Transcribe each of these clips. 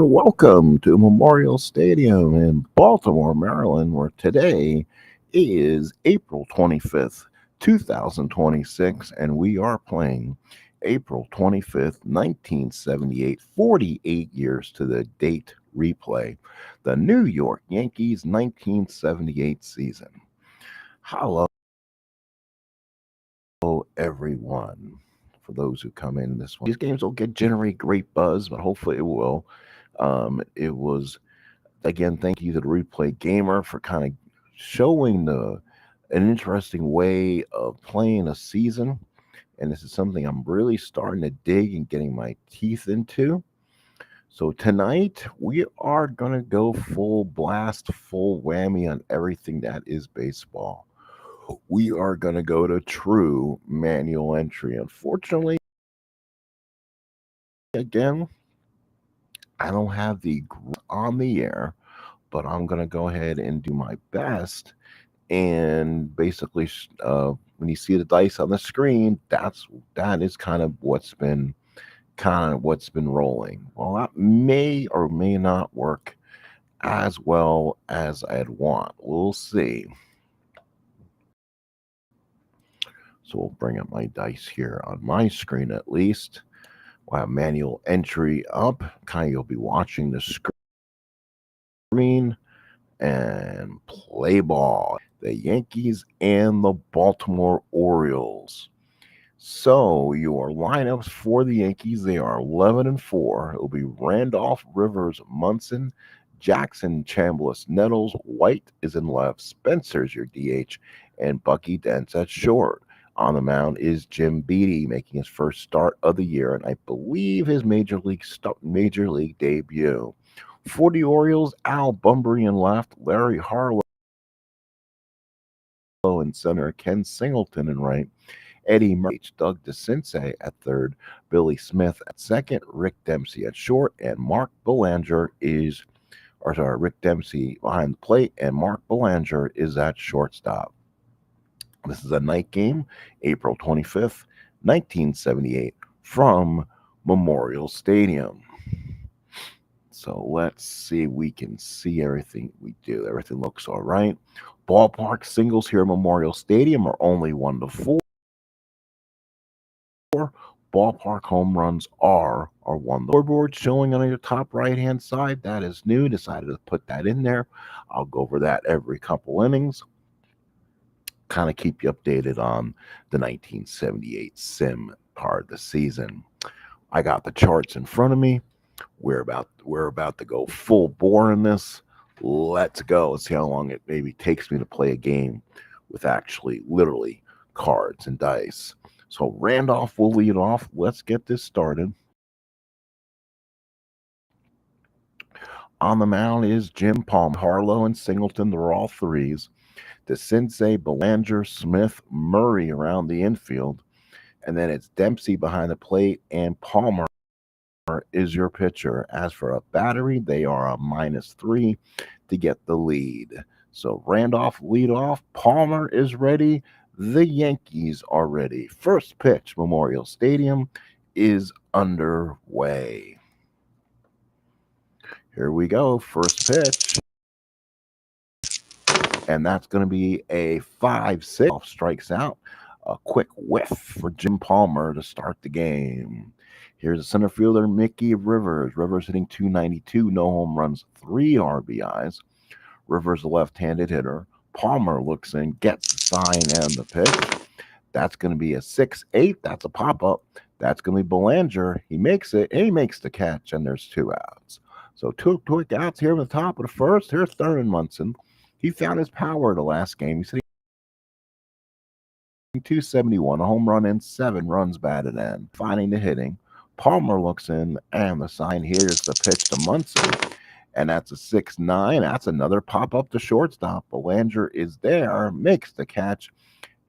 and welcome to Memorial Stadium in Baltimore, Maryland, where today is April 25th, 2026, and we are playing April 25th, 1978, 48 years to the date replay, the New York Yankees 1978 season. Hello, everyone. For those who come in this one, these games will generate great buzz, but hopefully it will. It was again, thank you to the Replay Gamer for kind of showing an interesting way of playing a season. And this is something I'm really starting to dig and getting my teeth into. So tonight we are gonna go full blast, full whammy on everything that is baseball. We are gonna go to true manual entry. Unfortunately, again, I don't have the on the air, but I'm gonna go ahead and do my best. And basically, when you see the dice on the screen, that is kind of what's been rolling. Well, that may or may not work as well as I'd want. We'll see. So we'll bring up my dice here on my screen at least. We'll have manual entry up. Kind of you'll be watching the screen and play ball. The Yankees and the Baltimore Orioles. So your lineups for the Yankees, they are 11-4. It'll be Randolph, Rivers, Munson, Jackson, Chambliss, Nettles. White is in left. Spencer's your DH, and Bucky Dent's at short. On the mound is Jim Beattie, making his first start of the year, and I believe his major league debut. For the Orioles, Al Bunbury in left, Larry Harlow in center, Ken Singleton in right, Eddie Murray, Doug DeCinces at third, Billy Smith at second, Rick Dempsey at short, and Rick Dempsey behind the plate, and Mark Belanger is at shortstop. This is a night game, April 25th, 1978, from Memorial Stadium. So let's see if we can see everything we do. Everything looks all right. Ballpark singles here at Memorial Stadium are only 1-4. Ballpark home runs are 1. The scoreboard showing on your top right-hand side, that is new. Decided to put that in there. I'll go over that every couple innings. Kind of keep you updated on the 1978 sim part of the season. I got the charts in front of me. We're about to go full bore in this. Let's go. Let's see how long it maybe takes me to play a game with actually literally cards and dice. So Randolph will lead off. Let's get this started. On the mound is Jim Palm, Harlow, and Singleton. They're all threes. DeCinces, Belanger, Smith, Murray around the infield. And then it's Dempsey behind the plate, and Palmer is your pitcher. As for a battery, they are a -3 to get the lead. So Randolph lead off. Palmer is ready. The Yankees are ready. First pitch, Memorial Stadium, is underway. Here we go. First pitch. And that's going to be a 5-6. Strikes out. A quick whiff for Jim Palmer to start the game. Here's the center fielder, Mickey Rivers. Rivers hitting .292, no home runs, 3 RBIs. Rivers, a left-handed hitter. Palmer looks in, gets the sign and the pitch. That's going to be a 6-8. That's a pop-up. That's going to be Belanger. He makes it, and he makes the catch, and there's 2 outs. So 2 quick outs here in the top of the first. Here's Thurman Munson. He found his power the last game. He's hitting .271, a home run and 7 runs batted in. Finding the hitting. Palmer looks in, and the sign. Here's the pitch to Munson, and that's a 6-9. That's another pop-up to shortstop. Belanger is there, makes the catch,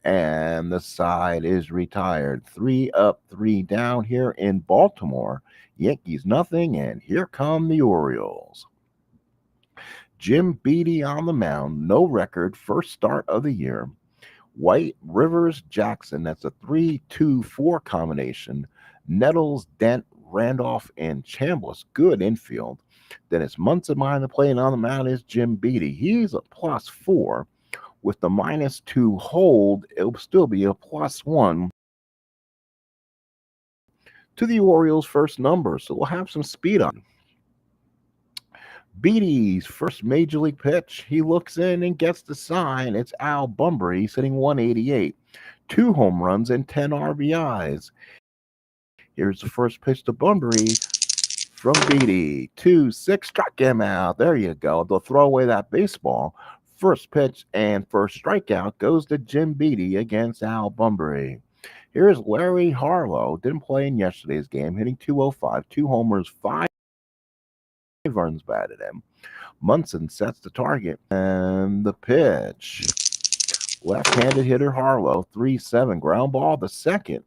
and the side is retired. 3 up, 3 down here in Baltimore. Yankees nothing, and here come the Orioles. Jim Beattie on the mound, no record, first start of the year. White, Rivers, Jackson, that's a 3-2-4 combination. Nettles, Dent, Randolph, and Chambliss, good infield. Then it's Munson behind the plate, and on the mound is Jim Beattie. He's a +4. With the -2 hold, it'll still be a +1 to the Orioles' first number. So we'll have some speed on. Beattie's first major league pitch. He looks in and gets the sign. It's Al Bunbury. He's hitting 188. 2 home runs and 10 RBIs. Here's the first pitch to Bunbury from Beattie. 2-6, struck him out. There you go. They'll throw away that baseball. First pitch and first strikeout goes to Jim Beattie against Al Bunbury. Here's Larry Harlow. Didn't play in yesterday's game, hitting 205, 2 homers, 5 runs batted in. Munson sets the target, and the pitch. Left-handed hitter Harlow, 3-7, ground ball the second.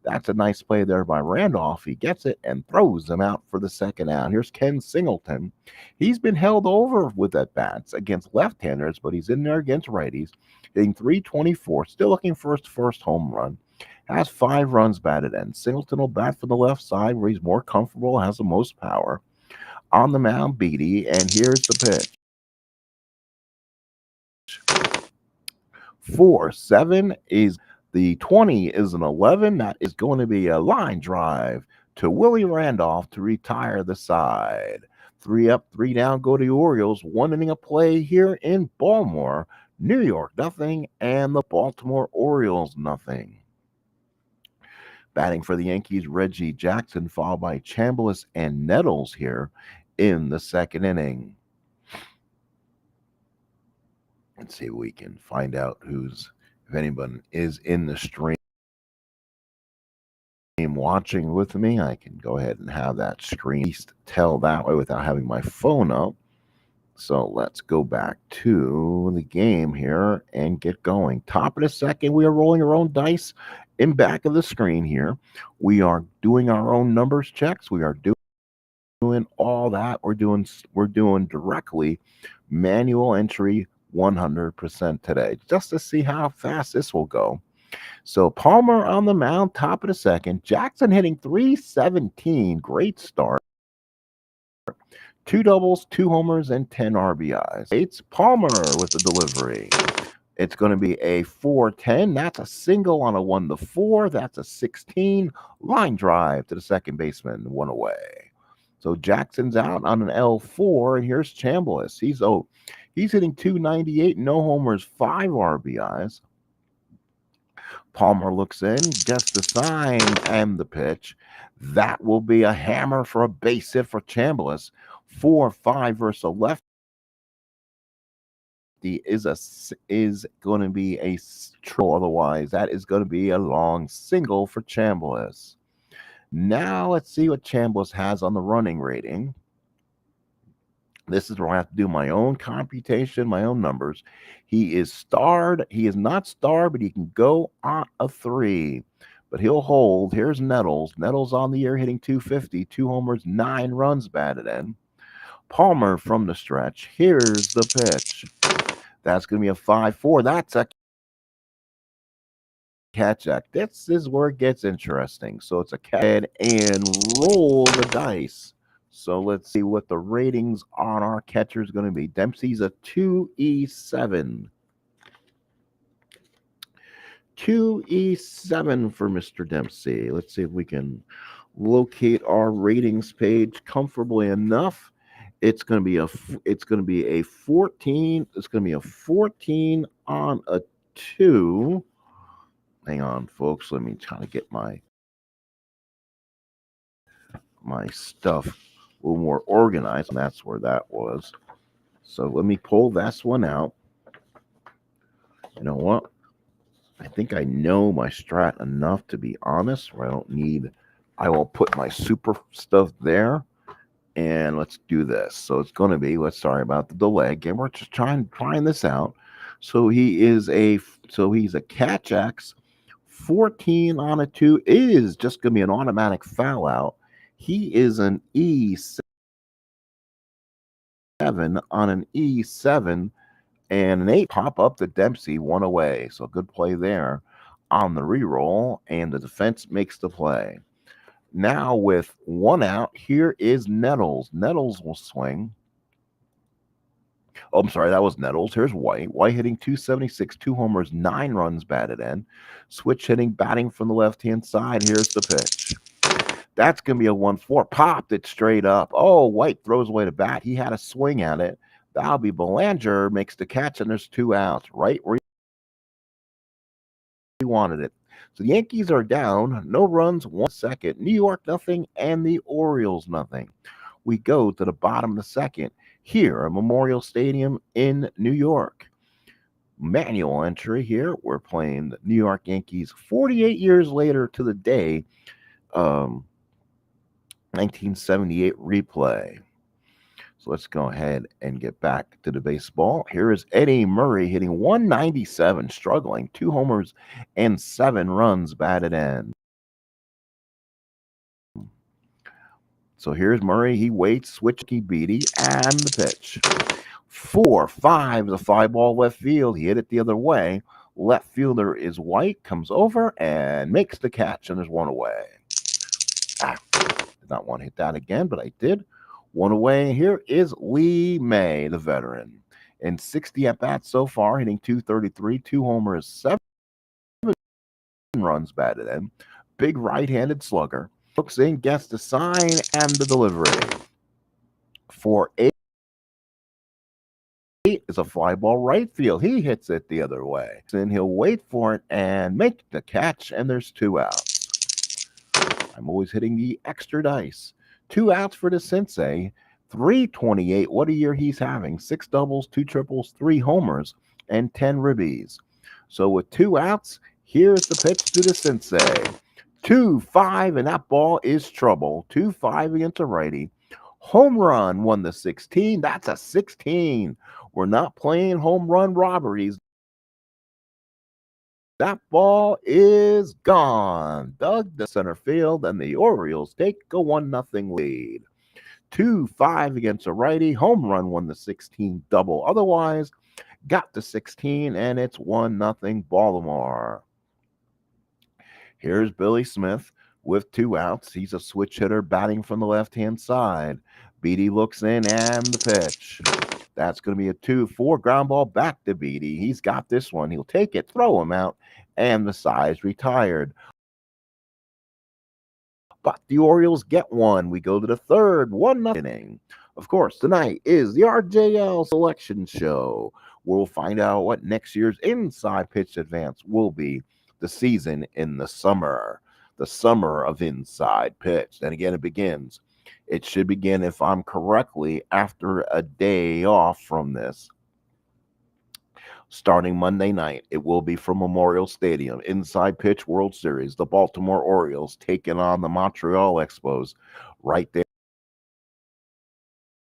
That's a nice play there by Randolph. He gets it and throws him out for the second out. Here's Ken Singleton. He's been held over with at bats against left-handers, but he's in there against righties, hitting 324, still looking for his first home run. Has 5 runs batted in. Singleton will bat for the left side where he's more comfortable, has the most power. On the mound, Beattie, and here's the pitch. 4-7 is the 20 is an 11. That is going to be a line drive to Willie Randolph to retire the side. 3 up, 3 down go to the Orioles. 1 inning of play here in Baltimore. New York, nothing, and the Baltimore Orioles, nothing. Batting for the Yankees, Reggie Jackson, followed by Chambliss and Nettles here in the second inning. Let's see if we can find out if anyone is in the stream watching with me. I can go ahead and have that screen tell that way without having my phone up. So let's go back to the game here and get going. Top of the second, we are rolling our own dice in back of the screen here. We are doing our own numbers checks. We are doing all that. We're doing directly manual entry 100% today, just to see how fast this will go. So Palmer on the mound, top of the second. Jackson hitting 317. Great start. 2 doubles, 2 homers, and 10 RBIs. It's Palmer with the delivery. It's going to be a 4-10. That's a single on a 1-4. That's a 16. Line drive to the second baseman, 1 away. So Jackson's out on an L4, and here's Chambliss. He's hitting 298, no homers, 5 RBIs. Palmer looks in, gets the sign and the pitch. That will be a hammer for a base hit for Chambliss. 4-5 versus a lefty is going to be a triple. Otherwise, that is going to be a long single for Chambliss. Now let's see what Chambliss has on the running rating. This is where I have to do my own computation, my own numbers. He is starred. He is not starred, but he can go on a 3. But he'll hold. Here's Nettles. Nettles on the year hitting 250, 2 homers, 9 runs batted in. Palmer from the stretch. Here's the pitch. That's going to be a 5-4. That's a catch. This is where it gets interesting. So it's a catch and roll the dice. So let's see what the ratings on our catcher is going to be. Dempsey's a 2E7. 2E7 for Mr. Dempsey. Let's see if we can locate our ratings page comfortably enough. It's going to be a 14. It's going to be a 14 on a 2. Hang on, folks. Let me try to get my stuff a little more organized, and that's where that was. So let me pull this one out. You know what? I think I know my strat enough to be honest, where I will put my super stuff there, and let's do this. So it's going to be, sorry about the delay again. We're just trying this out. So he's a catch X. 14 on a 2 is just going to be an automatic foul out. He is an E7 on an E7, and an 8 pop up to Dempsey, 1 away. So good play there on the reroll, and the defense makes the play. Now with one out, here is Nettles. Nettles will swing. Oh, I'm sorry, that was Nettles. Here's White. White hitting 276, 2 homers, 9 runs batted in. Switch hitting, batting from the left-hand side. Here's the pitch. That's going to be a 1-4. Popped it straight up. Oh, White throws away the bat. He had a swing at it. That'll be Belanger, makes the catch, and there's 2 outs. Right where he wanted it. So the Yankees are down. No runs, 1 second. New York, nothing, and the Orioles, nothing. We go to the bottom of the second here at Memorial Stadium in New York. Manual entry here. We're playing the New York Yankees 48 years later to the day. 1978 replay. So let's go ahead and get back to the baseball. Here is Eddie Murray hitting 197, struggling, 2 homers and 7 runs batted in. So here's Murray. He waits, switch, Beatty, and the pitch. 4-5, the fly ball left field. He hit it the other way. Left fielder is White, comes over and makes the catch, and there's 1 away. Did not want to hit that again, but I did. 1 away. Here is Lee May, the veteran. In 60 at-bats so far, hitting 233, 2 homers, 7 runs batted in. Big right-handed slugger. Looks in, gets the sign and the delivery. For 8 is a fly ball right field. He hits it the other way. Then he'll wait for it and make the catch, and there's 2 outs. I'm always hitting the extra dice. 2 outs for the Sensei. 328. What a year he's having. 6 doubles, 2 triples, 3 homers, and 10 ribbies. So with 2 outs, here's the pitch to the Sensei. 2-5, and that ball is trouble. 2-5 against a righty. Home run won the 16. That's a 16. We're not playing home run robberies. That ball is gone. Dug to center field, and the Orioles take a 1-0 lead. 2-5 against a righty. Home run won the 16 double. Otherwise, got the 16, and it's 1-0 Baltimore. Here's Billy Smith with 2 outs. He's a switch hitter batting from the left-hand side. Beatty looks in, and the pitch. That's going to be a 2-4 ground ball back to Beatty. He's got this one. He'll take it, throw him out, and the side's retired. But the Orioles get one. We go to the third, 1-0 inning. Of course, tonight is the RJL selection show. We'll find out what next year's Inside Pitch Advance will be. The season in the summer of Inside Pitch. And again, it begins. It should begin, if I'm correctly, after a day off from this. Starting Monday night, it will be from Memorial Stadium. Inside Pitch World Series. The Baltimore Orioles taking on the Montreal Expos right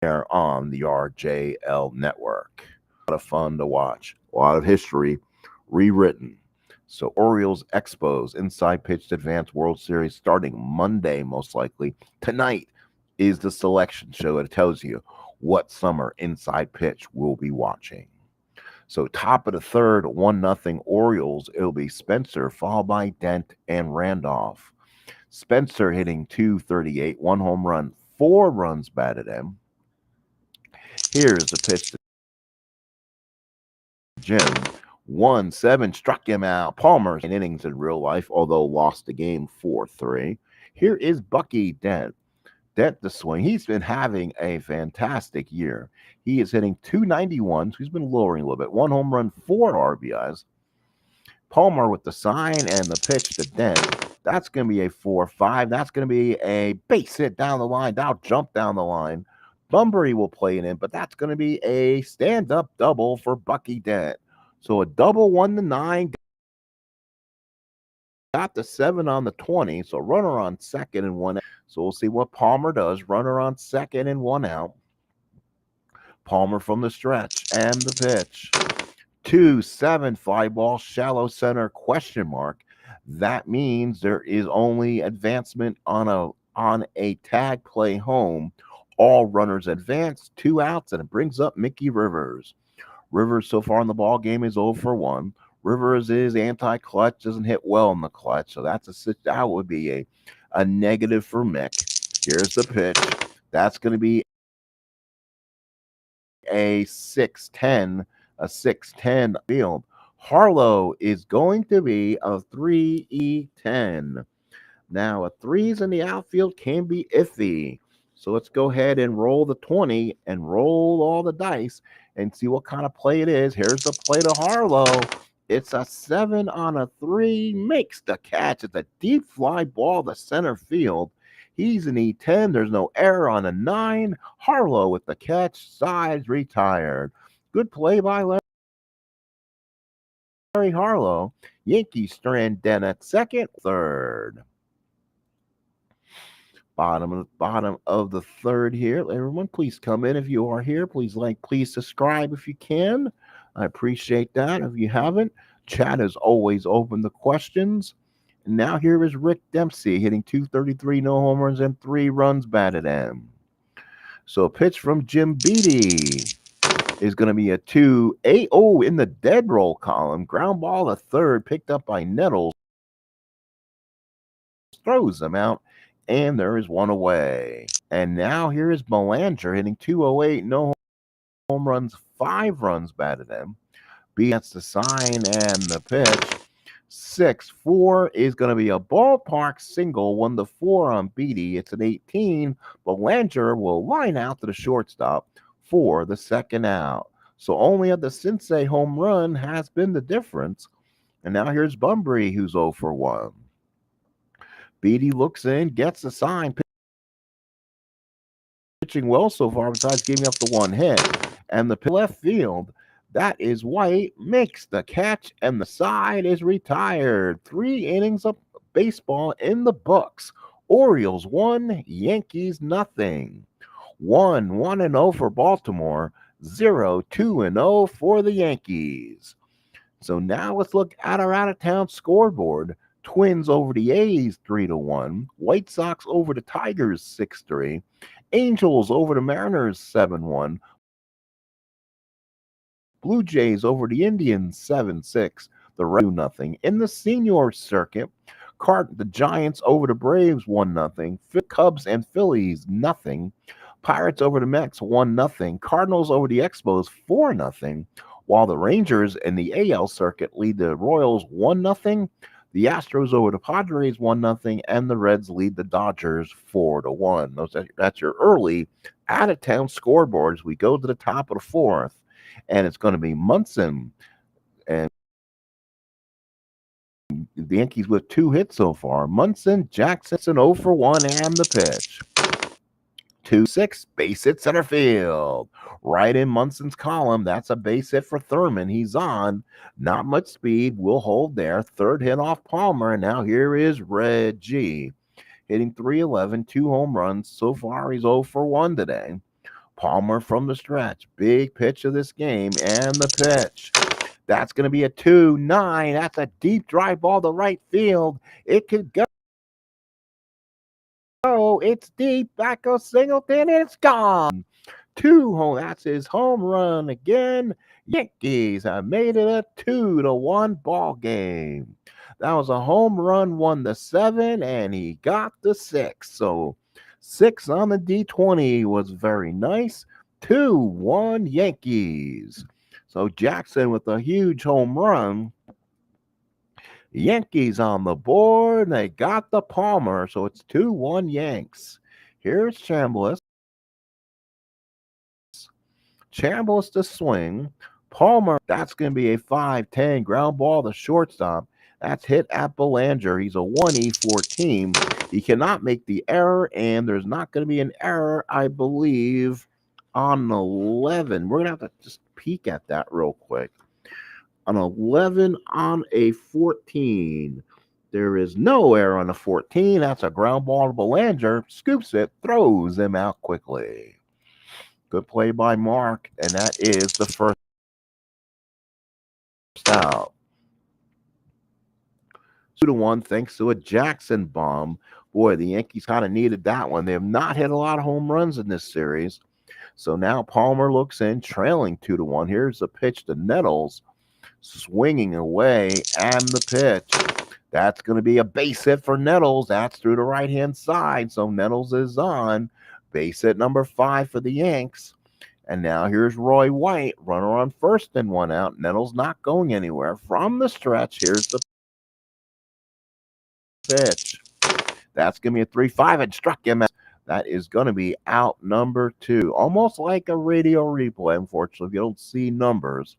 there on the RJL network. A lot of fun to watch. A lot of history rewritten. So Orioles Expos Inside Pitch Advanced World Series starting Monday, most likely. Tonight is the selection show. It tells you what summer Inside Pitch we'll be watching. So top of the third, 1-0 Orioles. It'll be Spencer, followed by Dent and Randolph. Spencer hitting 238, 1 home run, 4 runs batted in. Here's the pitch to Jim. 1-7, struck him out. Palmer in innings in real life, although lost the game 4-3. Here is Bucky Dent. Dent the swing. He's been having a fantastic year. He is hitting 291, so he's been lowering a little bit. 1 home run, 4 RBIs. Palmer with the sign and the pitch to Dent. That's going to be a 4-5. That's going to be a base hit down the line. That'll jump down the line. Bunbury will play it in, but that's going to be a stand-up double for Bucky Dent. So a double 1-9. Got the 7 on the 20. So runner on second and 1 out. So we'll see what Palmer does. Runner on second and 1 out. Palmer from the stretch and the pitch. 2-7 fly ball, shallow center, question mark. That means there is only advancement on a tag play home. All runners advance, 2 outs, and it brings up Mickey Rivers. Rivers so far in the ball game is 0 for 1. Rivers is anti-clutch, doesn't hit well in the clutch, so that would be a negative for Mick. Here's the pitch. That's going to be a 6-10, a 6-10 field. Harlow is going to be a 3E10. Now, a threes in the outfield can be iffy. So let's go ahead and roll the 20 and roll all the dice and see what kind of play it is. Here's the play to Harlow. It's a 7 on a 3. Makes the catch. It's a deep fly ball to center field. He's an E10. There's no error on a 9. Harlow with the catch. Sides retired. Good play by Larry Harlow. Yankees strand Den at second, third. Bottom of the third here. Everyone, please come in if you are here. Please like, please subscribe if you can. I appreciate that. If you haven't, chat is always open to questions. And now here is Rick Dempsey hitting 233, no home runs and 3 runs batted in. So a pitch from Jim Beattie is going to be a 2-8. Oh, in the dead roll column, ground ball to third, picked up by Nettles. Throws them out. And there is one away. And now here is Belanger hitting 208, no home runs, 5 runs batted in. That's the sign and the pitch. 6-4 is going to be a ballpark single, 1-4 on Beattie. It's an 18. Belanger will line out to the shortstop for the second out. So only at the Sensei home run has been the difference. And now here's Bunbury, who's 0 for 1. Beattie looks in, gets the sign, pitching well so far besides giving up the 1 hit. And the left field, that is White, makes the catch, and the side is retired. 3 innings of baseball in the books. Orioles 1, Yankees nothing. 1-0 for Baltimore, 0-2-0 for the Yankees. So now let's look at our out-of-town scoreboard. Twins over the A's 3-1. White Sox over the Tigers 6-3. Angels over the Mariners 7-1. Blue Jays over the Indians 7-6. The Reds 2-0. In the senior circuit, the Giants over the Braves 1-0. Cubs and Phillies 0. Pirates over the Mets 1-0. Cardinals over the Expos 4-0. While the Rangers in the AL circuit lead the Royals 1-0. The Astros over the Padres 1-0, and the Reds lead the Dodgers 4-1. That's your early out-of-town scoreboards. We go to the top of the fourth, and it's going to be Munson and the Yankees with 2 hits so far. Munson, Jackson 0 for 1, and the pitch. 2-6, base hit center field. Right in Munson's column. That's a base hit for Thurman. He's on. Not much speed. Will hold there. Third hit off Palmer. And now here is Reggie hitting 311, 2 home runs. So far, he's 0 for 1 today. Palmer from the stretch. Big pitch of this game. And the pitch. That's going to be a 2-9. That's a deep drive ball to right field. It could go. Oh, it's deep. Back goes Singleton. It's gone. 2 home. That's his home run again. Yankees have made it a 2-1 ball game. That was a home run, 1-7, and he got the 6. So 6 on the D20 was very nice. 2-1 Yankees. So Jackson with a huge home run. Yankees on the board. They got the Palmer. So it's 2-1 Yanks. Here's Chambliss. Chambliss to swing. Palmer, that's going to be a 5-10 ground ball to shortstop. That's hit at Belanger. He's a 1E14. He cannot make the error, and there's not going to be an error, I believe, on 11. We're going to have to just peek at that real quick. On 11 on a 14. There is no error on a 14. That's a ground ball to Belanger. Scoops it, throws him out quickly. Good play by Mark, and that is the first out. 2-1 thanks to a Jackson bomb. Boy, the Yankees kind of needed that one. They have not hit a lot of home runs in this series. So now Palmer looks in, trailing 2-1. Here's the pitch to Nettles. Swinging away, and the pitch. That's going to be a base hit for Nettles. That's through the right-hand side. So Nettles is on. Base hit number 5 for the Yanks. And now here's Roy White, runner on first and 1 out. Nettles not going anywhere. From the stretch, here's the pitch. That's going to be a 3-5 and struck him out. That is going to be out number 2. Almost like a radio replay, unfortunately, if you don't see numbers.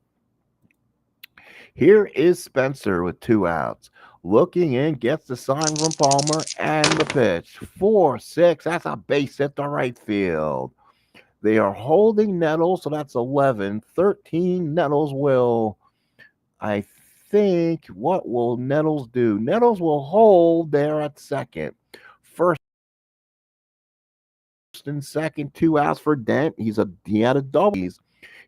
Here is Spencer with 2 outs. Looking in, gets the sign from Palmer, and the pitch. 4-6. That's a base hit to right field. They are holding Nettles, so that's 11. 13 Nettles will, I think, what will Nettles do? Nettles will hold there at second. First and second, 2 outs for Dent. He had a double.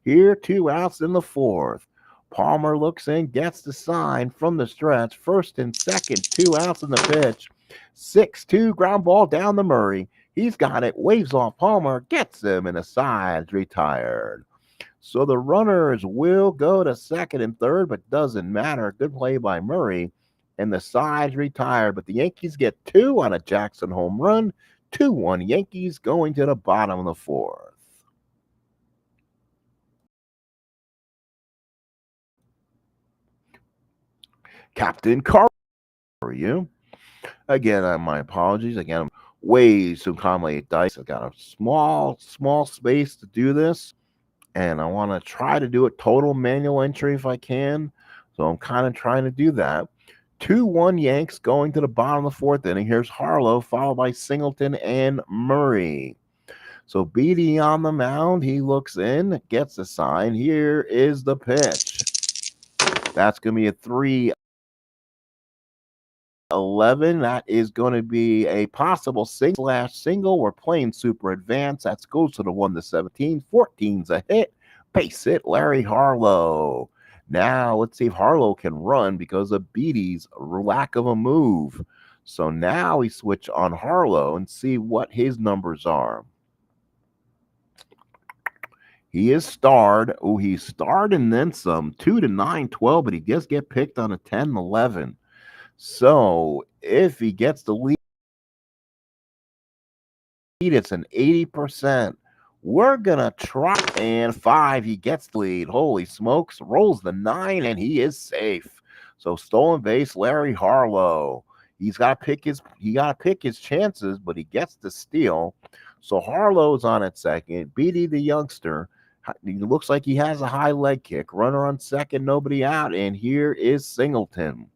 Here, 2 outs in the 4th. Palmer looks in, gets the sign from the stretch. First and second, 2 outs in the pitch. 6-2 ground ball down the Murray. He's got it, waves off Palmer, gets him, and the side's retired. So the runners will go to second and third, but doesn't matter. Good play by Murray, and the side's retired. But the Yankees get 2 on a Jackson home run. 2-1 Yankees going to the bottom of the 4th. Captain Carr, for you. Again, my apologies. Again, I'm way too calmly dice. I've got a small space to do this, and I want to try to do a total manual entry if I can. So I'm kind of trying to do that. 2-1 Yanks going to the bottom of the 4th inning. Here's Harlow, followed by Singleton and Murray. So Beatty on the mound. He looks in, gets a sign. Here is the pitch. That's going to be a 3-11. That is going to be a possible single. We're playing super advanced. That goes to the 1-17. 14's a hit. Base hit, Larry Harlow. Now let's see if Harlow can run because of Beatty's lack of a move. So now we switch on Harlow and see what his numbers are. He is starred. Oh, he's starred and then some. 2-9, 12, but he does get picked on a 10, 11. So if he gets the lead, it's an 80%. We're going to try. And 5, he gets the lead. Holy smokes. Rolls the 9, and he is safe. So stolen base, Larry Harlow. He's got to pick his chances, but he gets the steal. So Harlow's on at second. Beatty, the youngster, he looks like he has a high leg kick. Runner on second, nobody out. And here is Singleton.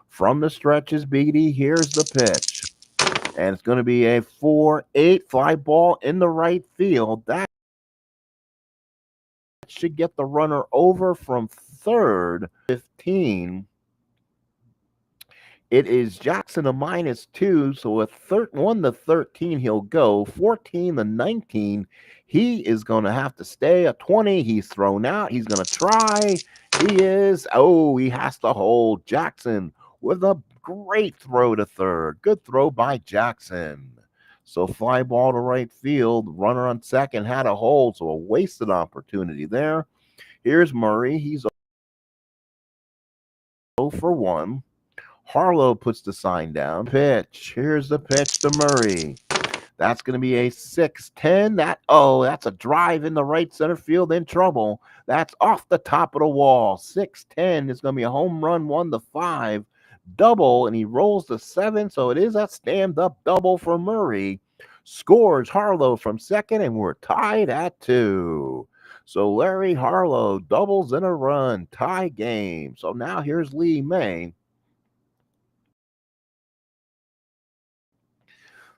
From the stretches, Beatty, here's the pitch. And it's going to be a 4-8 fly ball in the right field. That should get the runner over from third. 15. It is Jackson a -2, so a 1-13 he'll go. 14-19, he is going to have to stay. A 20, he's thrown out. He's going to try. He has to hold. Jackson with a great throw to third. Good throw by Jackson. So fly ball to right field. Runner on second had a hold, so a wasted opportunity there. Here's Murray. He's 0 for 1. Harlow puts the sign down. Pitch. Here's the pitch to Murray. That's going to be a 6-10. That's a drive in the right center field in trouble. That's off the top of the wall. 6-10 is going to be a home run, 1-5. Double, and he rolls to 7, so it is a stand-up double for Murray. Scores Harlow from second, and we're tied at 2. So Larry Harlow doubles in a run. Tie game. So now here's Lee May.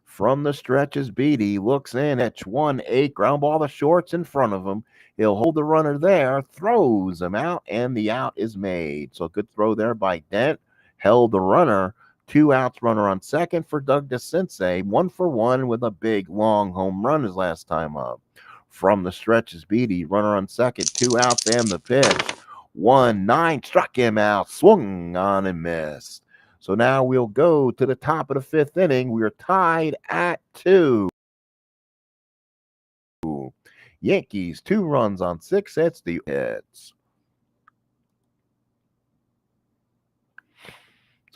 From the stretches, Beatty looks in at 1-8, ground ball to shorts in front of him. He'll hold the runner there, throws him out, and the out is made. So good throw there by Dent. Held the runner. 2 outs, runner on second for Doug DeCinces. 1 for 1 with a big, long home run his last time up. From the stretches, Beatty, runner on second, 2 outs, and the pitch. 1-9, struck him out, swung on and missed. So now we'll go to the top of the 5th inning. We're tied at 2. Yankees, 2 runs on 6 hits. The hits.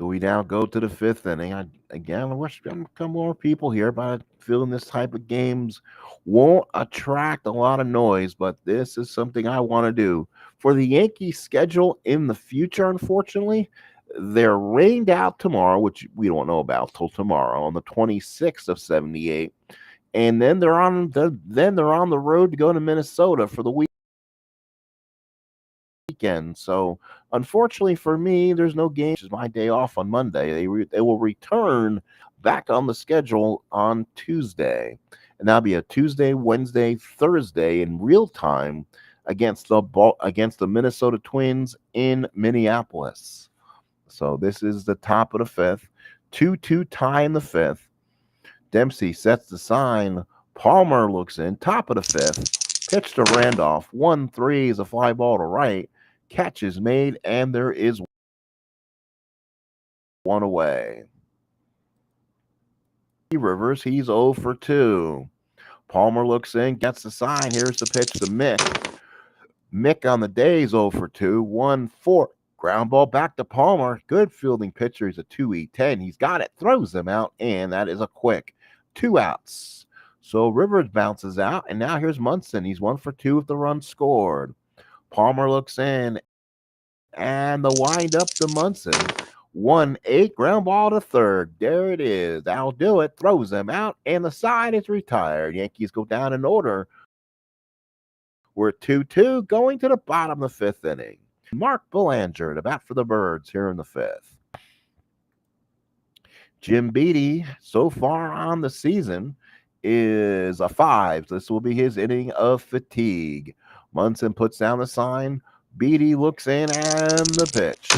So we now go to the fifth inning. Again, I wish some more people here, but I feel this type of games won't attract a lot of noise. But this is something I want to do for the Yankees schedule in the future. Unfortunately, they're rained out tomorrow, which we don't know about till tomorrow on the 26th of 78, and then they're on the road to go to Minnesota for the weekend. So unfortunately for me, there's no game. It's my day off on Monday. They will return back on the schedule on Tuesday, and that'll be a Tuesday, Wednesday, Thursday in real time against the Minnesota Twins in Minneapolis. So this is the top of the fifth, 2-2 tie in the fifth. Dempsey sets the sign. Palmer looks in, top of the fifth. Pitch to Randolph. 1-3 is a fly ball to right. Catch is made, and there is one away. Rivers, he's 0 for 2. Palmer looks in, gets the sign. Here's the pitch to Mick. Mick on the day is 0 for 2. 1-4. Ground ball back to Palmer. Good fielding pitcher. He's a 2-10. He's got it. Throws him out, and that is a quick 2 outs. So Rivers bounces out, and now here's Munson. He's 1 for 2 with the run scored. Palmer looks in, and the wind up to Munson. 1-8, ground ball to third. There it is. That'll do it. Throws him out, and the side is retired. Yankees go down in order. We're 2-2 going to the bottom of the fifth inning. Mark Belanger to bat for the Birds here in the fifth. Jim Beattie, so far on the season, is a 5. This will be his inning of fatigue. Munson puts down the sign. Beattie looks in, and the pitch.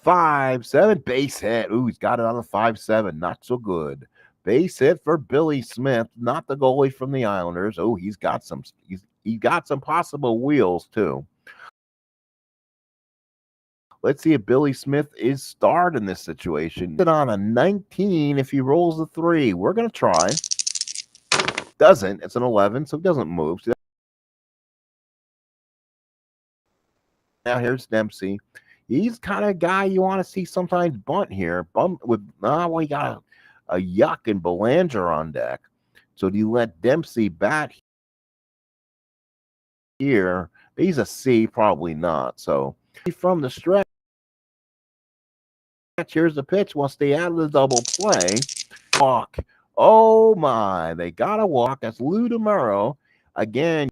5-7, base hit. Ooh, he's got it on the 5-7. Not so good. Base hit for Billy Smith, not the goalie from the Islanders. Oh, he's got some possible wheels too. Let's see if Billy Smith is starred in this situation. On a 19 if he rolls a 3. We're going to try. Doesn't. It's an 11, so it doesn't move. So now here's Dempsey. He's kind of a guy you want to see sometimes bunt here. Bunt with, we got a Yuck and Belanger on deck. So do you let Dempsey bat here? He's a C, probably not. So from the stretch, here's the pitch. We'll stay out of the double play. Walk. Oh my, they got a walk. That's Lou DeMuro. Again,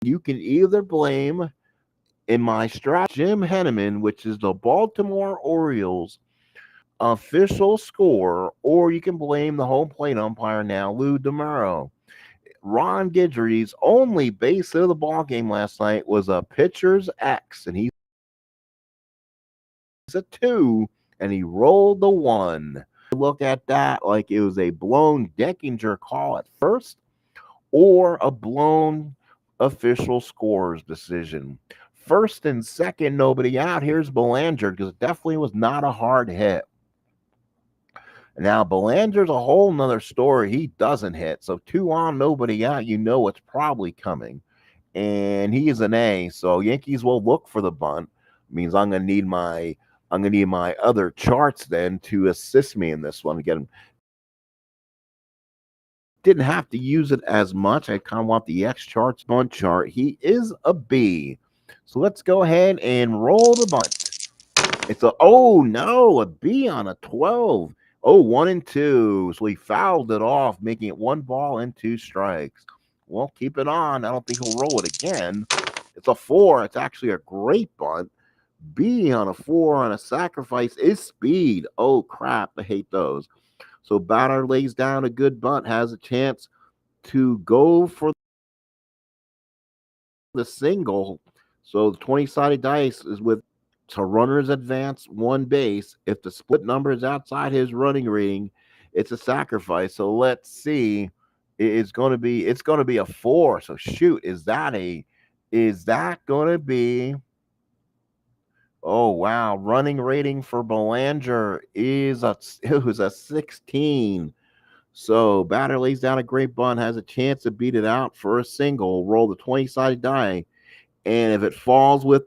you can either blame in my strat Jim Henneman, which is the Baltimore Orioles official score, or you can blame the home plate umpire now, Lou DeMuro. Ron Guidry's only base hit of the ball game last night was a pitcher's X, and he's a 2, and he rolled the 1. Look at that like it was a blown Deckinger call at first, or a blown official scores decision. First and second, nobody out. Here's Belanger, because it definitely was not a hard hit. Now, Belanger's a whole nother story. He doesn't hit. So 2 on, nobody out. You know it's probably coming. And he is an A. So Yankees will look for the bunt. Means I'm gonna need my other charts then to assist me in this one to get him. Didn't have to use it as much. I kind of want the X charts bunt chart. He is a B. So let's go ahead and roll the bunt. It's a B on a 12. 1-2. So he fouled it off, making it 1 ball and 2 strikes. Well, keep it on. I don't think he'll roll it again. It's a 4. It's actually a great bunt. B on a 4 on a sacrifice is speed. Oh, crap. I hate those. So batter lays down a good bunt, has a chance to go for the single. So the 20-sided dice is with to runners advance 1 base. If the split number is outside his running rating, it's a sacrifice. So let's see. It's going to be a 4. So shoot, is that going to be? Oh wow, running rating for Belanger it was a 16. So batter lays down a great bunt, has a chance to beat it out for a single. Roll the 20-sided die, and if it falls with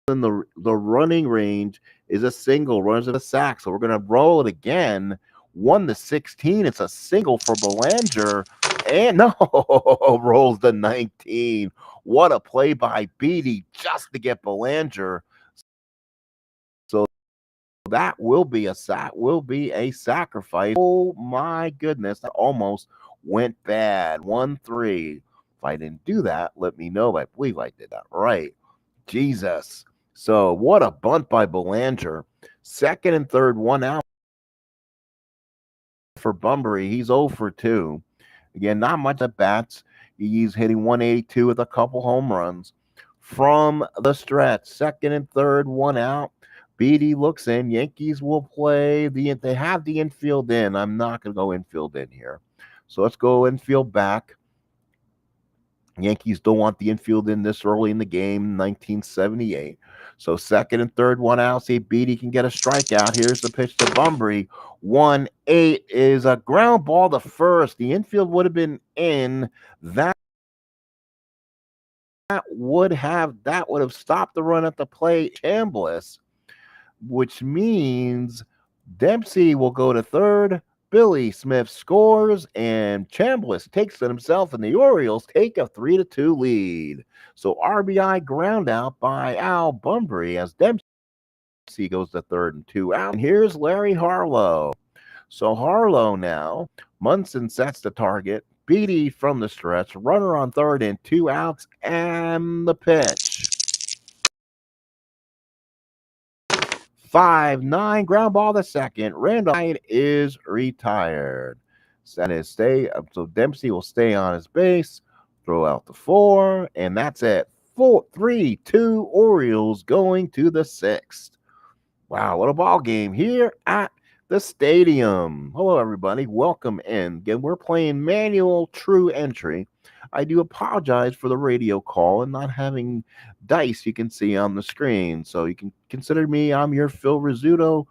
in the running range is a single. Runners of a sack. So we're gonna roll it again. 1 to 16. It's a single for Belanger. And no, rolls the 19. What a play by Beatty just to get Belanger. So that will be a sacrifice. Oh my goodness, that almost went bad. 1-3. If I didn't do that, let me know. I believe I did that right. Jesus. So what a bunt by Belanger. Second and third, one out for Bunbury. He's 0 for 2. Again, not much at bats. He's hitting 182 with a couple home runs. From the stretch, second and third, one out. Beatty looks in. Yankees will play they have the infield in. I'm not going to go infield in here. So let's go infield back. Yankees don't want the infield in this early in the game, 1978. So second and third, one out. See if Beatty can get a strikeout. Here's the pitch to Bunbury. 1-8 is a ground ball to first. The infield would have been in. That would have stopped the run at the plate. Chambliss, which means Dempsey will go to third. Billy Smith scores, and Chambliss takes it himself, and the Orioles take a 3-2 lead. So RBI ground out by Al Bunbury as Dempsey goes to third and 2 out. And here's Larry Harlow. So Harlow now, Munson sets the target. Beatty from the stretch, runner on third and 2 outs, and the pitch. 5-9 ground ball to second. Randall is retired. So Dempsey will stay on his base, throw out the 4, and that's it. 3-2 Orioles going to the 6th. Wow, what a ball game here at the stadium. Hello, everybody. Welcome in. Again, we're playing manual true entry. I do apologize for the radio call and not having dice you can see on the screen. So you can consider me, I'm your Phil Rizzuto,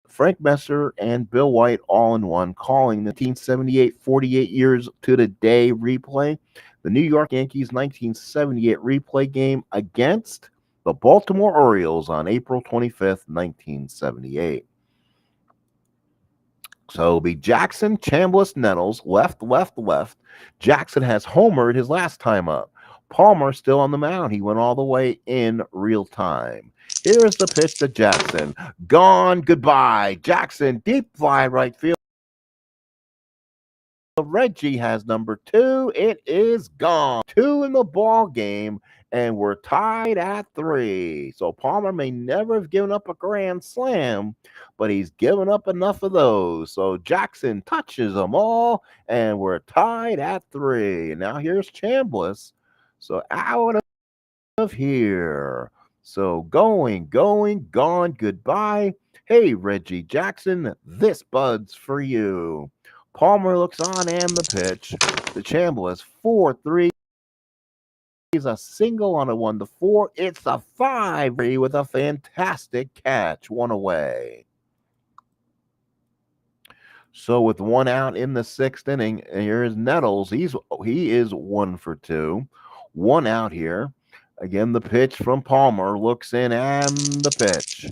Frank Messer, and Bill White all in one, calling the 1978 48 years to the day replay. The New York Yankees 1978 replay game against the Baltimore Orioles on April 25th, 1978. So it'll be Jackson, Chambliss, Nettles, left, left, left. Jackson has homered his last time up. Palmer still on the mound. He went all the way in real time. Here's the pitch to Jackson. Gone, goodbye. Jackson, deep fly right field. Reggie has number 2. It is gone. 2 in the ball game, and we're tied at 3. So Palmer may never have given up a grand slam, but he's given up enough of those. So Jackson touches them all, and we're tied at 3. And now here's Chambliss. So out of here. So going, gone, goodbye. Hey, Reggie Jackson, this bud's for you. Palmer looks on and the pitch. The Chambliss 4-3 is a single on a 1-4. It's a 5-3 with a fantastic catch. One away. So with one out in the 6th inning, here's Nettles. He is 1 for 2. One out here. Again, the pitch from Palmer looks in and the pitch.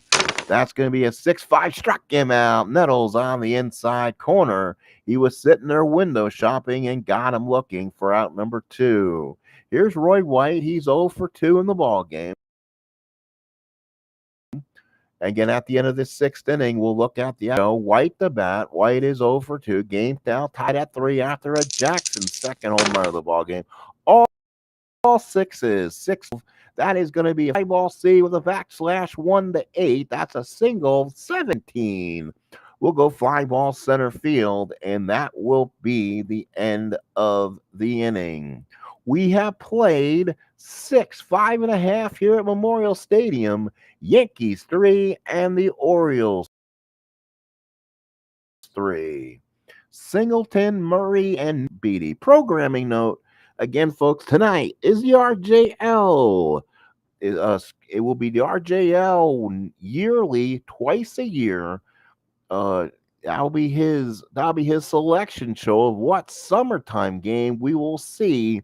That's going to be a 6-5. Struck him out. Nettles on the inside corner. He was sitting there window shopping and got him looking for out number 2. Here's Roy White. He's 0 for 2 in the ball game. Again, at the end of this 6th inning, we'll look at the White the bat. White is 0 for 2. Game now tied at 3 after a Jackson second home run of the ball game. All sixes. 6. That is going to be a fly ball C with a backslash 1-8. That's a single. 17. We'll go fly ball center field, and that will be the end of the inning. We have played 5.5 here at Memorial Stadium. Yankees 3 and the Orioles 3. Singleton, Murray, and Beatty. Programming note, again, folks, tonight is the RJL. It will be the RJL yearly, twice a year. That'll be his selection show of what summertime game we will see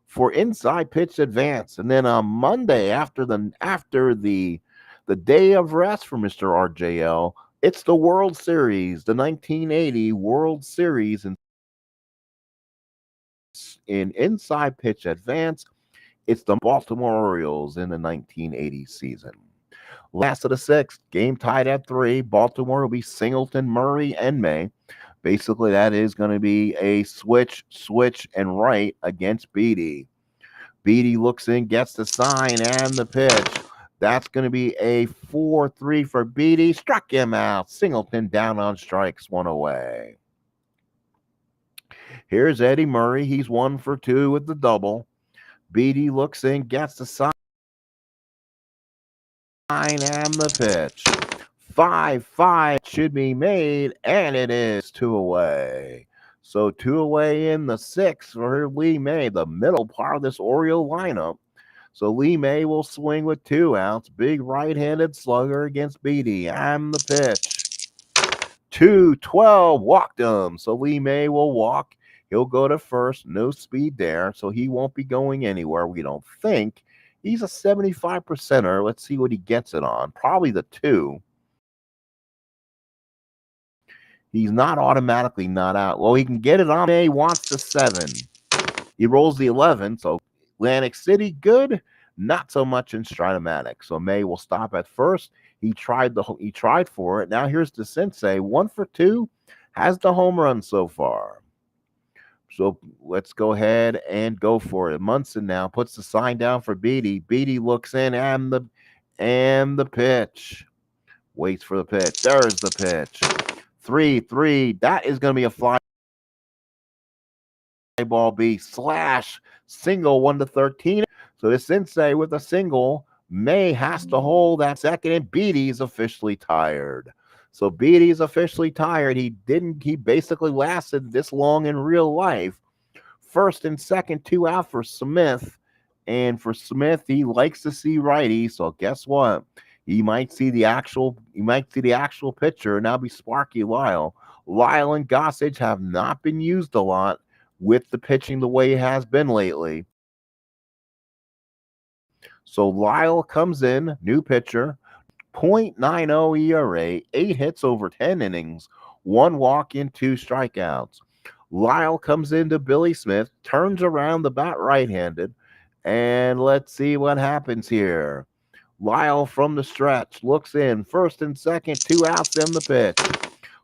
for inside pitch advance. And then on Monday, the day of rest for Mr. RJL, it's the World Series, the 1980 World Series in inside pitch advance. It's the Baltimore Orioles in the 1980 season. Last of the sixth, game tied at 3. Baltimore will be Singleton, Murray, and May. Basically, that is going to be a switch, and right against Beatty. Beatty looks in, gets the sign and the pitch. That's going to be a 4-3 for Beatty. Struck him out. Singleton down on strikes, 1 away. Here's Eddie Murray. He's 1 for 2 with the double. Beatty looks in, gets the sign and the pitch. 5-5 should be made, and it is 2 away. So 2 away in the 6th for Lee May, the middle part of this Oriole lineup. So Lee May will swing with 2 outs. Big right-handed slugger against Beatty. And the pitch. 2-12, walked him. So Lee May will walk. He'll go to first. No speed there, so he won't be going anywhere, we don't think. He's a 75%er. Let's see what he gets it on. Probably the 2. He's not automatically not out. Well, he can get it on. May wants the 7. He rolls the 11, so Atlantic City, good. Not so much in Stratomatic. So May will stop at first. He tried for it. Now here's the Sensei. 1 for 2. Has the home run so far. So let's go ahead and go for it. Munson now puts the sign down for Beatty. Beatty looks in and the pitch. Waits for the pitch. There's the pitch. 3-3. That is going to be a fly ball B slash single 1-13. So the Sensei with a single. May has to hold that second, and Beatty's officially tired. So Beatty's officially tired. He basically lasted this long in real life. First and second, 2 out for Smith. And for Smith, he likes to see righty. So guess what? You might see the actual pitcher, and that'll be Sparky Lyle. Lyle and Gossage have not been used a lot with the pitching the way it has been lately. So Lyle comes in, new pitcher, 0.90 ERA, 8 hits over 10 innings, 1 walk and 2 strikeouts. Lyle comes into Billy Smith, turns around the bat right-handed, and let's see what happens here. Lyle from the stretch looks in, first and second, 2 outs in the pitch.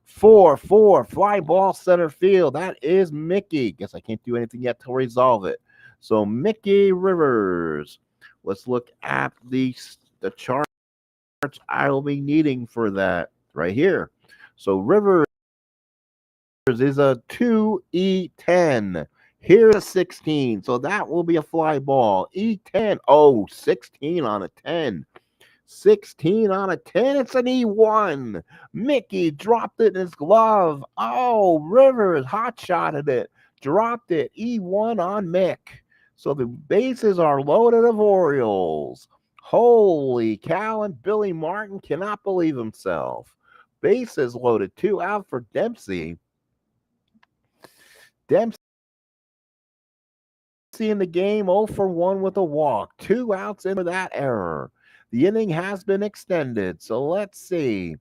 4-4, fly ball center field. That is Mickey. Guess I can't do anything yet to resolve it. So Mickey Rivers. Let's look at the charts I'll be needing for that right here. So Rivers is a 2E10. Here's a 16. So that will be a fly ball. E10. Oh, 16 on a 10. 16 on a 10. It's an E1. Mickey dropped it in his glove. Oh, Rivers hot-shotted it. Dropped it. E1 on Mick. So the bases are loaded of Orioles. Holy cow, and Billy Martin cannot believe himself. Bases loaded. 2 out for Dempsey. Dempsey in the game, 0 for 1 with a walk. 2 outs in for that error. The inning has been extended, so let's see.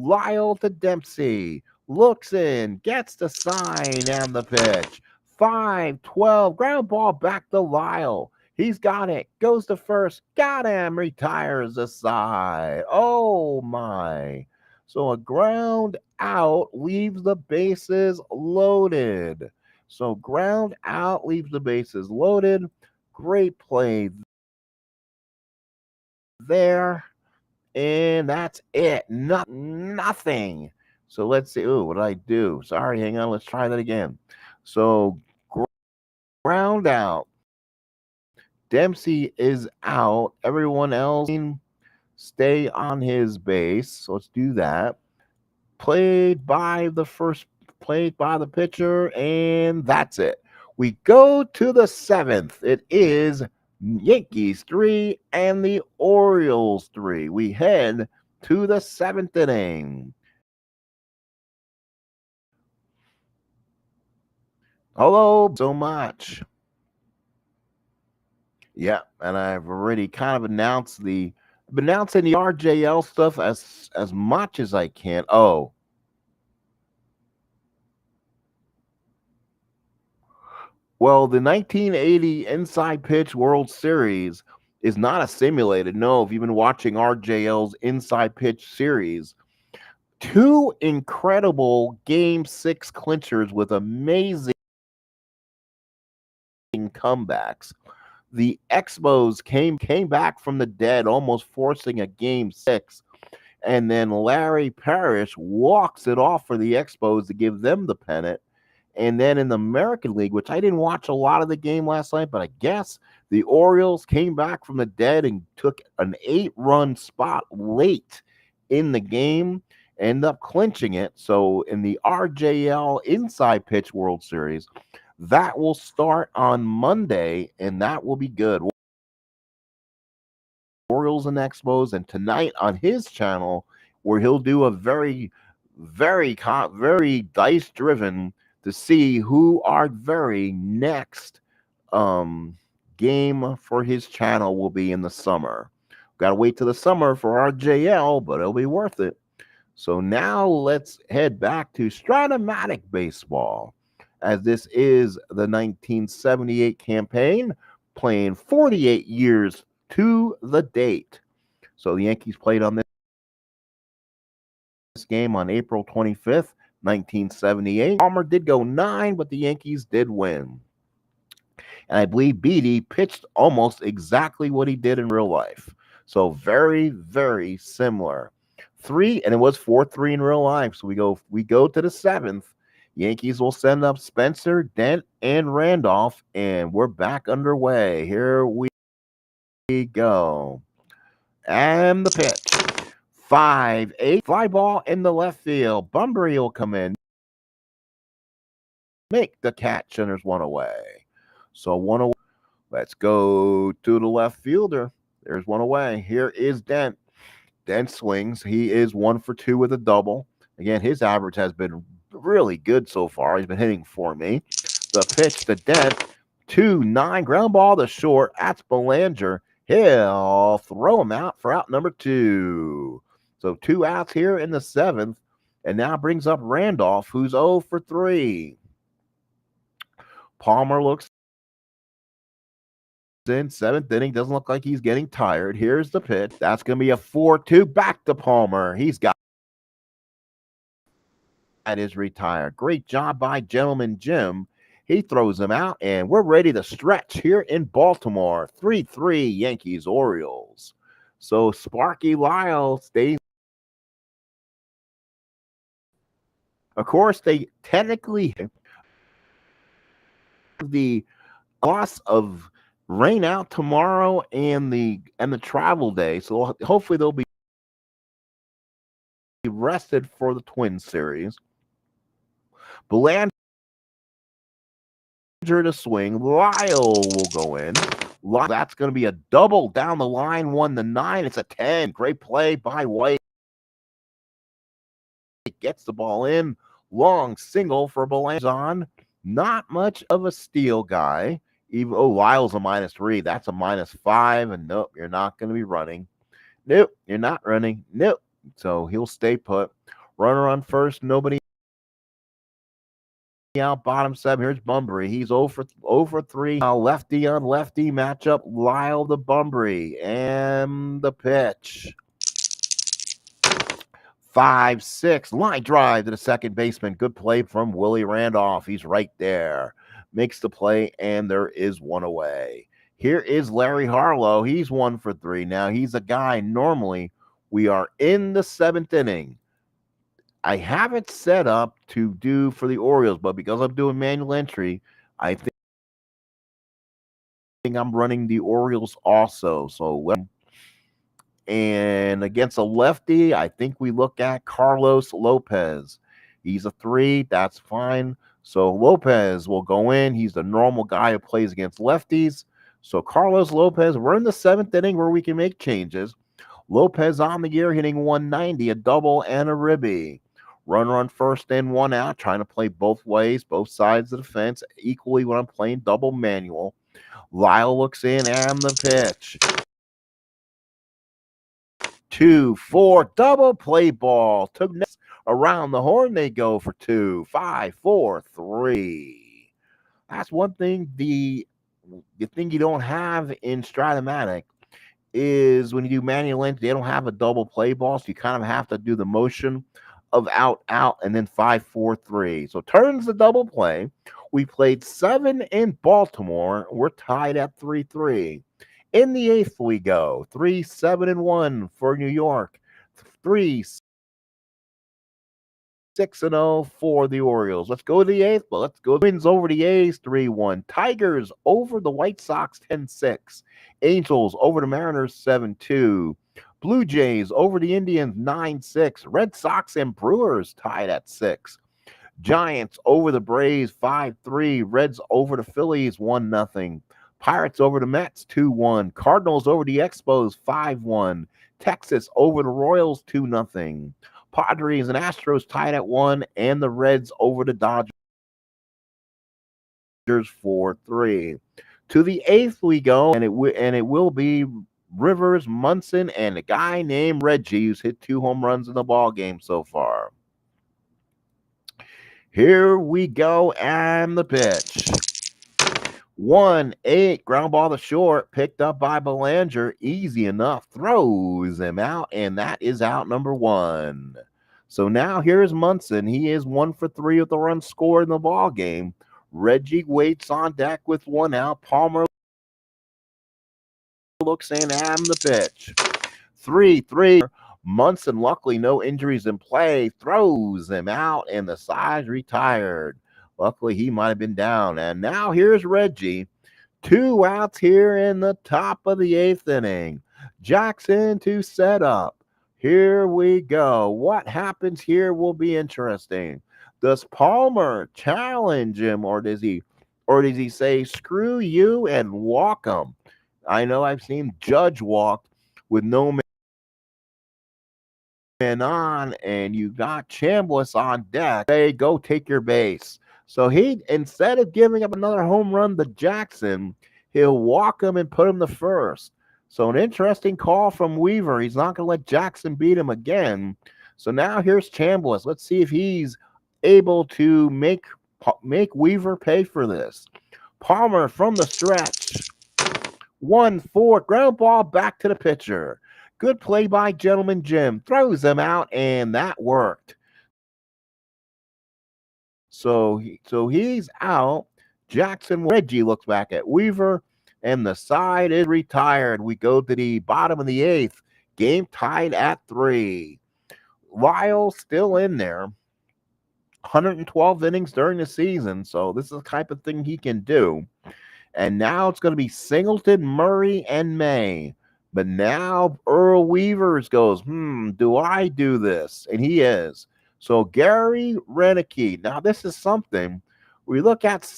Lyle to Dempsey. Looks in, gets the sign and the pitch. 5-12, ground ball back to Lyle. He's got it, goes to first, got him, retires the side. Oh my. So a ground out leaves the bases loaded. So ground out leaves the bases loaded. Great play there. And that's it. Nothing. So let's see. Ooh, what did I do? Sorry, hang on. Let's try that again. So ground out. Dempsey is out. Everyone else stay on his base. So let's do that. Played by the pitcher, and that's it. We go to the 7th. It is Yankees 3 and the Orioles 3. We head to the 7th inning. Hello so much. Yeah, and I've already kind of announcing the RJL stuff as much as I can. Oh, well, the 1980 Inside Pitch World Series is not a simulated. No, if you've been watching RJL's Inside Pitch series, two incredible Game 6 clinchers with amazing comebacks. The Expos came back from the dead, almost forcing a Game 6, and then Larry Parrish walks it off for the Expos to give them the pennant. And then in the American League, which I didn't watch a lot of the game last night, but I guess the Orioles came back from the dead and took an 8-run spot late in the game, ended up clinching it. So in the RJL Inside Pitch World Series, that will start on Monday, and that will be good. Orioles and Expos, and tonight on his channel, where he'll do a very dice driven to see who our very next game for his channel will be in the summer. Got to wait till the summer for our JL, but it'll be worth it. So now let's head back to Stratomatic Baseball, as this is the 1978 campaign, playing 48 years to the date. So the Yankees played on this game on April 25th, 1978. Palmer did go 9, but the Yankees did win. And I believe Beatty pitched almost exactly what he did in real life. So very similar. 3, and it was 4-3 in real life. So we go to the 7th. Yankees will send up Spencer, Dent, and Randolph, and we're back underway. Here we go. And the pitch. 5-8. Fly ball in the left field. Bunbury will come in. Make the catch, and there's one away. So one away. Let's go to the left fielder. There's one away. Here is Dent. Dent swings. He is 1 for 2 with a double. Again, his average has been really good so far. He's been hitting for me. The pitch to Dent. 2-9. Ground ball to short. That's Belanger. He'll throw him out for out number 2. So 2 outs here in the 7th. And now brings up Randolph, who's 0 for 3. Palmer looks in 7th inning. Doesn't look like he's getting tired. Here's the pitch. That's going to be a 4-2. Back to Palmer. He's got that is retired. Great job by Gentleman Jim. He throws him out, and we're ready to stretch here in Baltimore. 3-3 Yankees Orioles. So Sparky Lyle stays. Of course, they technically the loss of rain out tomorrow and the travel day. So hopefully they'll be rested for the Twins series. Belanger to swing. Lyle will go in. That's going to be a double down the line. 1-9. It's a 10. Great play by White. Gets the ball in. Long single for Belanger. Not much of a steal guy. Even Lyle's a -3. That's a -5. And nope, you're not going to be running. Nope, you're not running. Nope. So he'll stay put. Runner on first. Nobody out. Bottom 7. Here's Bunbury. He's 0 for 3. Lefty on lefty matchup. Lyle to Bunbury. And the pitch. 5-6. Line drive to the second baseman. Good play from Willie Randolph. He's right there. Makes the play, and there is one away. Here is Larry Harlow. He's 1 for 3. Now, he's a guy normally. We are in the 7th inning. I have it set up to do for the Orioles, but because I'm doing manual entry, I think I'm running the Orioles also. So, and against a lefty, I think we look at Carlos Lopez. He's a 3. That's fine. So Lopez will go in. He's the normal guy who plays against lefties. So Carlos Lopez, we're in the 7th inning where we can make changes. Lopez on the year hitting 190, a double and a ribby. Runner on first and 1 out, trying to play both ways, both sides of the fence equally when I'm playing double manual. Lyle looks in and the pitch. 2-4, double play ball. Took around the horn. They go for 2, 5, 4, 3. That's one thing. The thing you don't have in Stratomatic is when you do manual entry, they don't have a double play ball, so you kind of have to do the motion of out, out, and then 5, 4, 3. So turns the double play. We played 7 in Baltimore. We're tied at 3-3. In the 8th we go 3-7-1 for New York. 3-6-0 for the Orioles. Let's go to the 8th, but let's go. Wins over the A's 3-1. Tigers over the White Sox 10-6. Angels over the Mariners 7-2. Blue Jays over the Indians 9-6. Red Sox and Brewers tied at 6. Giants over the Braves 5-3. Reds over the Phillies 1-0. Pirates over the Mets 2-1. Cardinals over the Expos 5-1. Texas over the Royals 2-0. Padres and Astros tied at 1, and the Reds over the Dodgers 4-3. To the 8th we go, and it will be Rivers, Munson, and a guy named Reggie who's hit 2 home runs in the ball game so far. Here we go, and the pitch. 1-8, ground ball to short, picked up by Belanger. Easy enough, throws him out, and that is out number 1. So now here's Munson. He is 1 for 3 with the run scored in the ball game. Reggie waits on deck with 1 out. Palmer looks in and the pitch. 3-3. Munson, luckily no injuries in play, throws him out, and the side's retired. Luckily, he might have been down. And now here's Reggie. 2 outs here in the top of the 8th inning. Jackson to set up. Here we go. What happens here will be interesting. Does Palmer challenge him, or does he say, screw you and walk him? I know I've seen Judge walk with no man on, and you got Chambliss on deck. Hey, go take your base. So he, instead of giving up another home run to Jackson, he'll walk him and put him to first. So an interesting call from Weaver. He's not going to let Jackson beat him again. So now here's Chambliss. Let's see if he's able to make Weaver pay for this. Palmer from the stretch. 1-4, ground ball back to the pitcher. Good play by Gentleman Jim. Throws him out, and that worked. So he's out. Reggie looks back at Weaver, and the side is retired. We go to the bottom of the 8th. Game tied at 3. Lyle still in there. 112 innings during the season, so this is the type of thing he can do. And now it's going to be Singleton, Murray, and May. But now Earl Weavers goes, do I do this? And he is. So Gary Renicky. Now this is something. We look at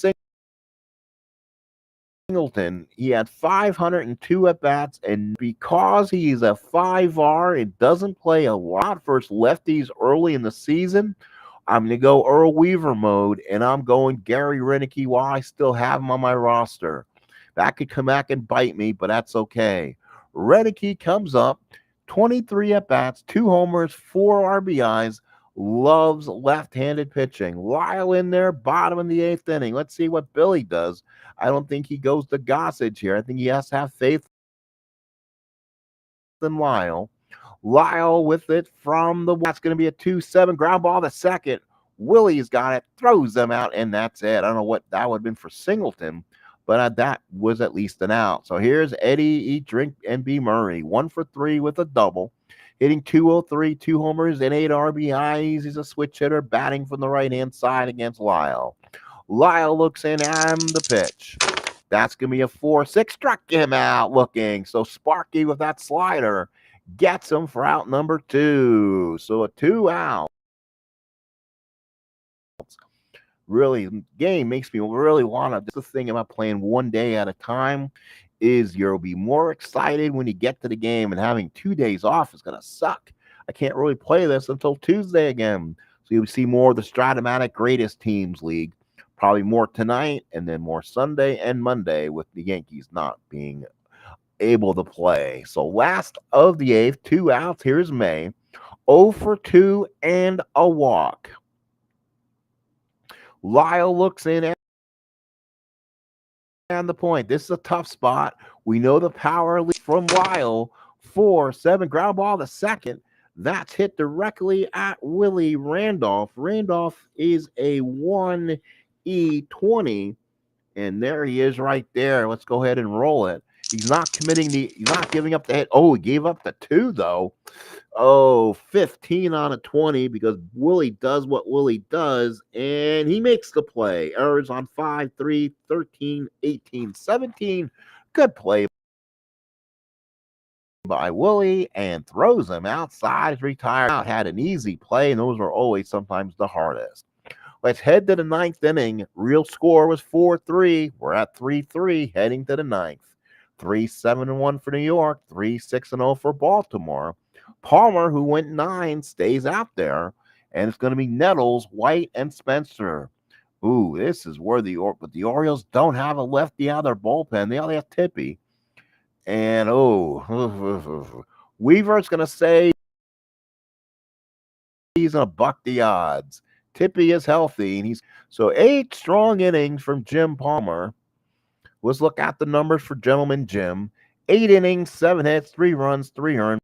Singleton. He had 502 at-bats, and because he's a 5R and doesn't play a lot for lefties early in the season, I'm going to go Earl Weaver mode, and I'm going Gary Renicky while I still have him on my roster. That could come back and bite me, but that's okay. Renicky comes up, 23 at-bats, 2 homers, 4 RBIs, loves left-handed pitching. Lyle in there, bottom of the 8th inning. Let's see what Billy does. I don't think he goes to Gossage here. I think he has to have faith in Lyle. Lyle with it from the, that's going to be a 2-7 ground ball to second. Willie's got it, throws them out, and that's it. I don't know what that would have been for Singleton, but that was at least an out. So here's Eddie Eat, Drink, and B. Murray. 1 for 3 with a double. Hitting 203, 2 homers, and 8 RBIs. He's a switch hitter, batting from the right-hand side against Lyle. Lyle looks in and the pitch. That's going to be a 4-6. Struck him out looking. So Sparky with that slider gets him for out number 2. So a 2 out. Really, game makes me really want to. This thing about playing one day at a time is you'll be more excited when you get to the game, and having 2 days off is going to suck. I can't really play this until Tuesday again. So you'll see more of the Stratomatic Greatest Teams League. Probably more tonight and then more Sunday and Monday with the Yankees not being able to play. So last of the eighth, 2 outs. Here's May. 0 for 2 and a walk. Lyle looks in and the point. This is a tough spot. We know the power lead from Lyle. 4-7 ground ball to second. That's hit directly at Willie Randolph. Randolph is a 1E20. And there he is right there. Let's go ahead and roll it. He's not giving up the hit. Oh, he gave up the 2 though. Oh, 15 on a 20 because Willie does what Willie does, and he makes the play. Errors on 5, 3, 13, 18, 17. Good play by Willie and throws him outside. Retired out. Had an easy play, and those are always sometimes the hardest. Let's head to the ninth inning. Real score was 4-3. We're at 3-3 heading to the ninth. 3-7-1 for New York. 3-6-0 for Baltimore. Palmer, who went 9, stays out there. And it's going to be Nettles, White, and Spencer. Ooh, this is where the Orioles don't have a lefty out of their bullpen. They only have Tippy. And, Weaver's going to say he's going to buck the odds. Tippy is healthy, and so 8 strong innings from Jim Palmer. Let's look at the numbers for Gentleman Jim. 8 innings, 7 hits, 3 runs, 3 earned,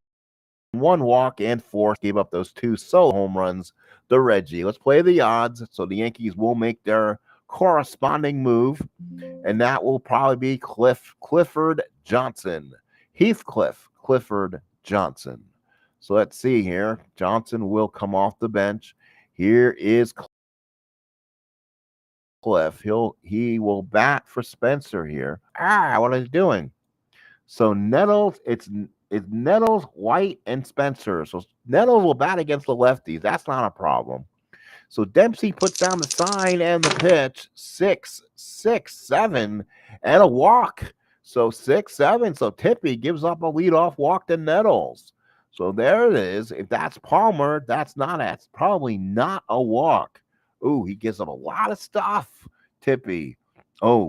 1 walk, and 4 gave up those 2 solo home runs to Reggie. Let's play the odds. So the Yankees will make their corresponding move, and that will probably be Clifford Johnson. Clifford Johnson. So let's see here. Johnson will come off the bench. Here is Cliff. He will bat for Spencer here. What are they doing? So Nettles, it's Nettles, White, and Spencer. So Nettles will bat against the lefties. That's not a problem. So Dempsey puts down the sign and the pitch. 6-7 and a walk. So 6-7. So Tippy gives up a leadoff walk to Nettles. So there it is. If that's Palmer, that's probably not a walk. Ooh, he gives up a lot of stuff, Tippy. Oh,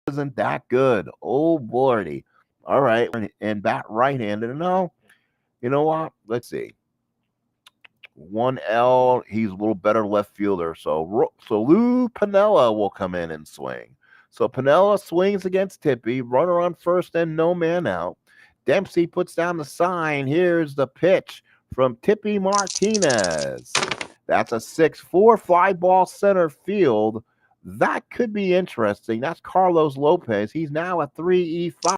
wasn't that good? Oh, lordy. All right, and bat right-handed. No, you know what? Let's see. 1L, he's a little better left fielder. So Lou Piniella will come in and swing. So Piniella swings against Tippy. Runner on first and no man out. Dempsey puts down the sign. Here's the pitch from Tippy Martinez. That's a 6-4 fly ball center field. That could be interesting. That's Carlos Lopez. He's now a 3E5.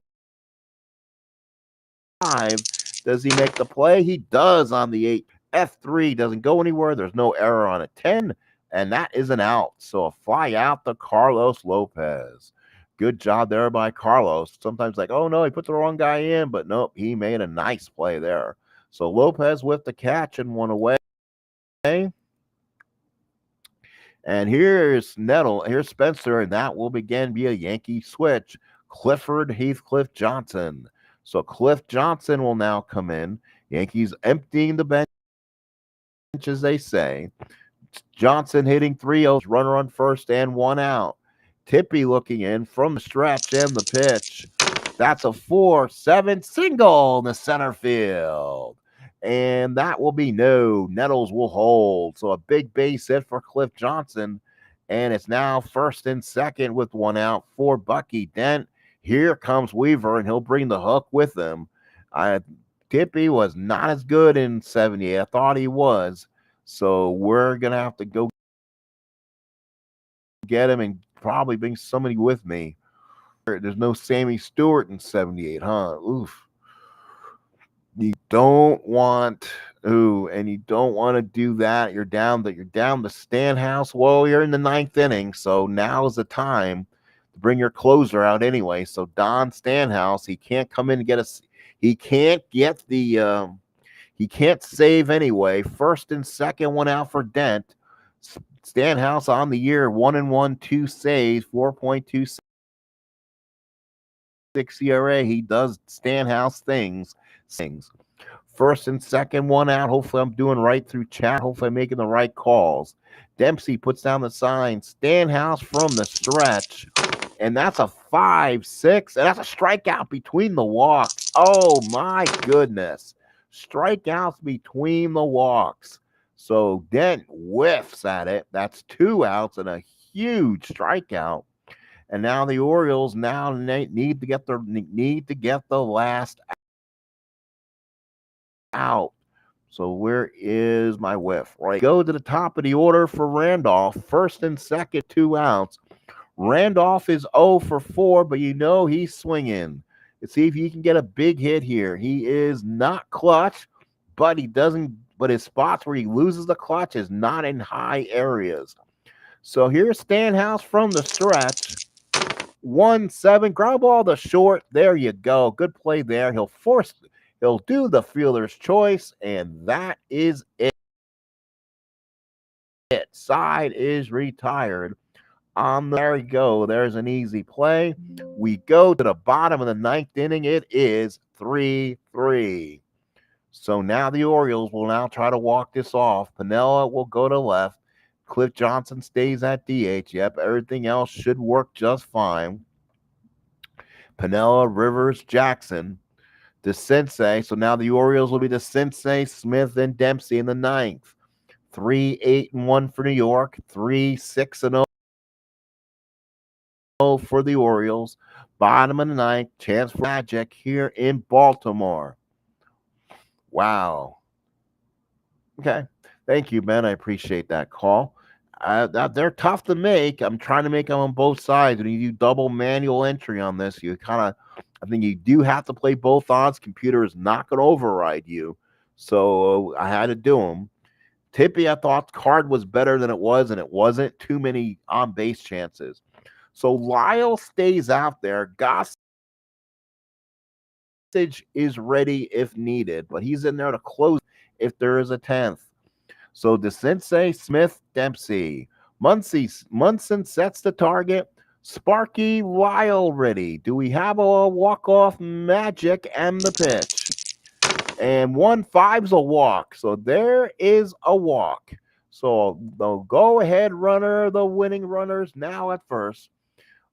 Does he make the play? He does on the 8. F3 doesn't go anywhere. There's no error on a 10, and that is an out. So a fly out to Carlos Lopez. Good job there by Carlos. Sometimes like, oh no, he put the wrong guy in, but nope, he made a nice play there. So Lopez with the catch and 1 away. And here's here's Spencer, and that will again be a Yankee switch. Clifford Heathcliff Johnson. So Cliff Johnson will now come in. Yankees emptying the bench, as they say. Johnson hitting 3-0, runner on first and 1 out. Tippy looking in from the stretch and the pitch. That's a 4-7 single in the center field. And that will be no. Nettles will hold. So a big base hit for Cliff Johnson. And it's now first and second with 1 out for Bucky Dent. Here comes Weaver, and he'll bring the hook with him. Tippy was not as good in 78. I thought he was. So we're going to have to go get him and probably bring somebody with me. There's no Sammy Stewart in 78, huh? Oof. You don't want and you don't want to do that. You're down to Stanhouse. Well, you're in the 9th inning, so now is the time to bring your closer out anyway. So Don Stanhouse, he can't come in and get us. He can't get the he can't save anyway. First and second, 1 out for Dent. Stanhouse on the year, 1-1, 2 saves, 4.26 ERA. He does Stanhouse things. First and second, 1 out. Hopefully I'm doing right through chat. Hopefully I'm making the right calls. Dempsey puts down the sign. Stanhouse from the stretch. And that's a 5-6. And that's a strikeout between the walks. Oh, my goodness. Strikeouts between the walks. So Dent whiffs at it. That's 2 outs and a huge strikeout. And now the Orioles need to get the last out. So where is my whiff? Right. Go to the top of the order for Randolph. First and second, 2 outs. Randolph is 0 for 4, but he's swinging. Let's see if he can get a big hit here. He is not clutch, but but his spots where he loses the clutch is not in high areas. So here's Stanhouse from the stretch. 1-7, ground ball to short. There you go. Good play there. He'll do the fielder's choice, and that is it. Side is retired. There we go. There's an easy play. We go to the bottom of the 9th inning. It is 3-3. So now the Orioles will now try to walk this off. Piniella will go to left. Cliff Johnson stays at DH. Yep, everything else should work just fine. Piniella, Rivers, Jackson, the Sensei. So now the Orioles will be the Sensei, Smith, and Dempsey in the 9th. 3-8-1 for New York. 3-6-0 for the Orioles. Bottom of the 9th. Chance for magic here in Baltimore. Wow. Okay. Thank you, Ben. I appreciate that call. They're tough to make. I'm trying to make them on both sides. When you do double manual entry on this, I think you do have to play both odds. Computer is not going to override you. So I had to do them. Tippy, I thought card was better than it was, and it wasn't. Too many on-base chances. So Lyle stays out there. Gossage is ready if needed, but he's in there to close if there is a 10th. So the Sensei, Smith, Dempsey. Munson sets the target. Sparky, Lyle ready. Do we have a walk-off magic and the pitch? And 1-5's a walk. So there is a walk. So the go-ahead runner, the winning runners now at first.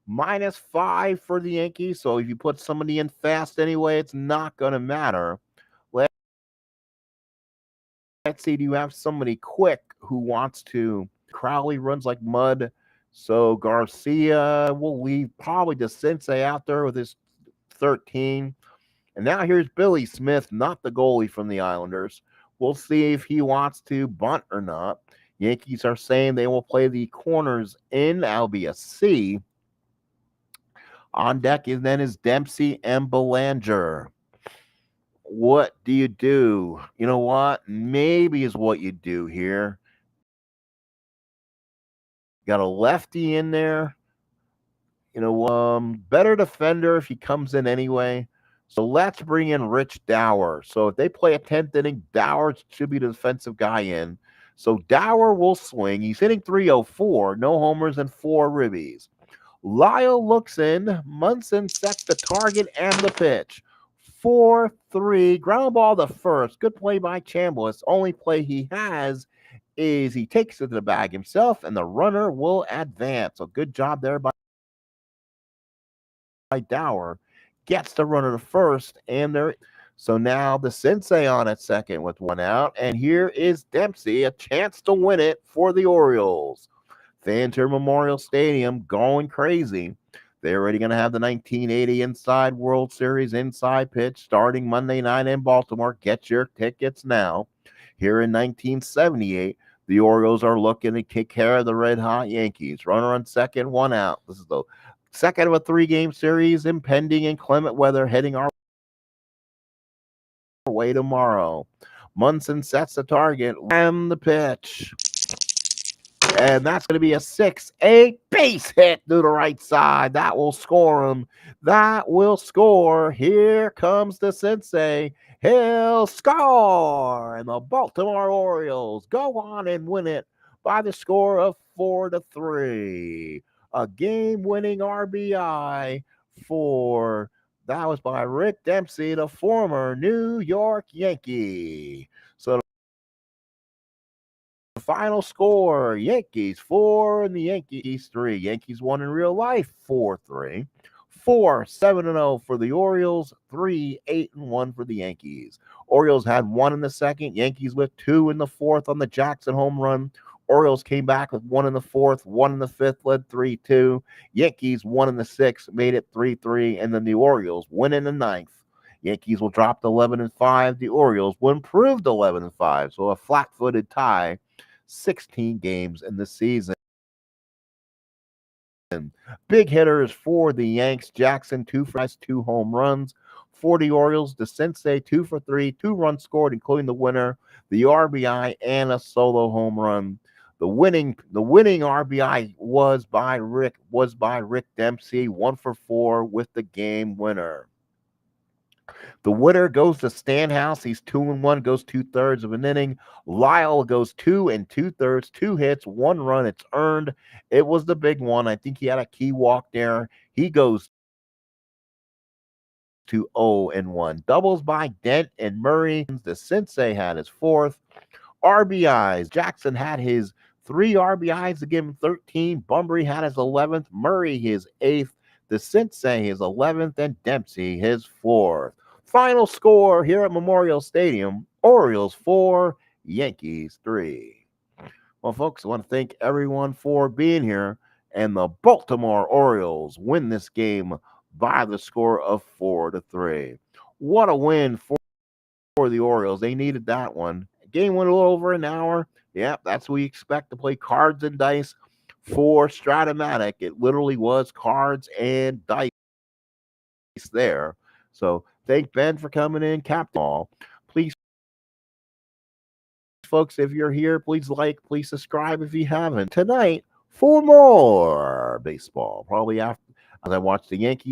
-5 for the Yankees. So if you put somebody in fast anyway, it's not going to matter. Let's see, do you have somebody quick who wants to? Crowley runs like mud. So Garcia will leave probably the Sensei out there with his 13. And now here's Billy Smith, not the goalie from the Islanders. We'll see if he wants to bunt or not. Yankees are saying they will play the corners in. That'll be a C. On deck is Dempsey and Belanger. What do you do? You know what? Maybe is what you do here. Got a lefty in there. Better defender if he comes in anyway. So let's bring in Rich Dower. So if they play a 10th inning, Dower should be the defensive guy in. So Dower will swing. He's hitting .304, no homers and 4 ribbies. Lyle looks in. Munson sets the target and the pitch. 4-3. Ground ball to first. Good play by Chambliss. Only play he has is he takes it to the bag himself, and the runner will advance. So good job there by Dower. Gets the runner to first, and so now the Sensei on at second with 1 out, and here is Dempsey, a chance to win it for the Orioles. Fans here, Memorial Stadium, going crazy. They're already going to have the 1980 Inside World Series inside pitch starting Monday night in Baltimore. Get your tickets now. Here in 1978, the Orioles are looking to take care of the red-hot Yankees. Runner on second, 1 out. This is the second of a 3-game series, impending inclement weather heading our way tomorrow. Munson sets the target and the pitch. And that's going to be a 6-8 base hit to the right side. That will score him. That will score. Here comes the Sensei. He'll score. And the Baltimore Orioles go on and win it by the score of 4-3. A game-winning RBI that was by Rick Dempsey, the former New York Yankee. So the Final score, Yankees 4 and the Yankees 3. Yankees won in real life 4-3. 4 7-0 for the Orioles, 3 8-1 for the Yankees. Orioles had one in the second, Yankees with two in the fourth on the Jackson home run. Orioles came back with one in the fourth, one in the fifth, led 3-2. Yankees one in the sixth, made it 3-3, and then the Orioles win in the ninth. Yankees will drop to 11-5. The Orioles will improve to 11-5. So a flat-footed tie, 16 games in the season. Big hitters for the Yanks. Jackson, 2 for 2 home runs. For the Orioles, DeCinces, 2 for 3, 2 runs scored, including the winner, the RBI, and a solo home run. The winning RBI was by Rick Dempsey, 1 for 4 with the game winner. The winner goes to Stanhouse. He's 2-1, goes 2/3 of an inning. Lyle goes 2 2/3, 2 hits, 1 run. It's earned. It was the big one. I think he had a key walk there. He goes to 0-1. Doubles by Dent and Murray. The Sensei had his fourth. RBIs. Jackson had his 3 RBIs to give him 13. Bunbury had his 11th. Murray his 8th. The Sensei his 11th. And Dempsey his 4th. Final score here at Memorial Stadium, Orioles 4, Yankees 3. Well, folks, I want to thank everyone for being here, and the Baltimore Orioles win this game by the score of 4-3. What a win for the Orioles. They needed that one. Game went a little over an hour. Yeah, that's what we expect to play cards and dice for Stratomatic. It literally was cards and dice there. So thank Ben for coming in, Captain All. Please, folks, if you're here, please like, please subscribe if you haven't. Tonight, for more baseball. Probably after, as I watch the Yankees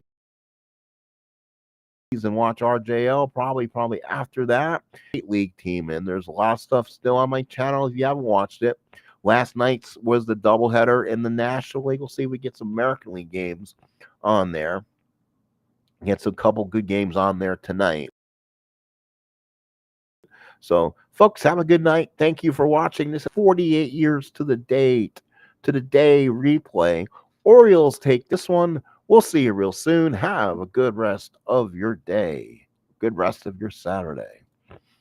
and watch RJL, probably after that. League team, and there's a lot of stuff still on my channel if you haven't watched it. Last night's was the doubleheader in the National League. We'll see if we get some American League games on there. Get some couple good games on there tonight. So, folks, have a good night. Thank you for watching this 48 years to the day replay. Orioles take this one. We'll see you real soon. Have a good rest of your day. Good rest of your Saturday.